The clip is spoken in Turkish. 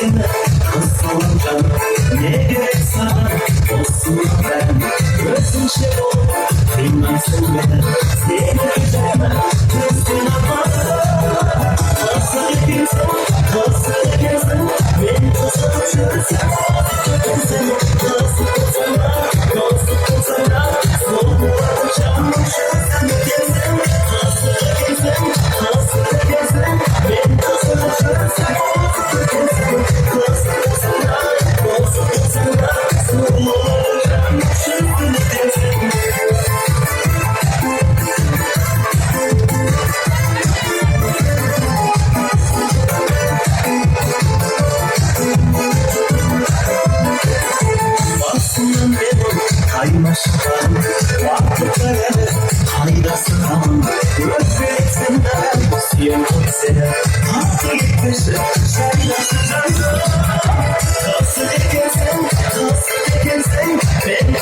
sesine kız olacağım. Ne gerek sana olsun ben. Gözün şey olur bilmem söyle. Seni gidemem üstüne bana. Nasıl kimse nasıl gezdim. Beni tutuşursan nasıl kozana nasıl kozana. Soğuk uçanmışım seni gezdim. Nasıl gezdim nasıl gezdim. Beni tutuşursan nasıl gezdim. Nasıl kozana nasıl kozana. Soğuk uçanmışım seni gezdim. Aslında benim kaynaşkan vakıfları haydasın. Öpmek senden siyah sene hakkı gitmişsin sen nasıl canlı. Nasıl ekersen ben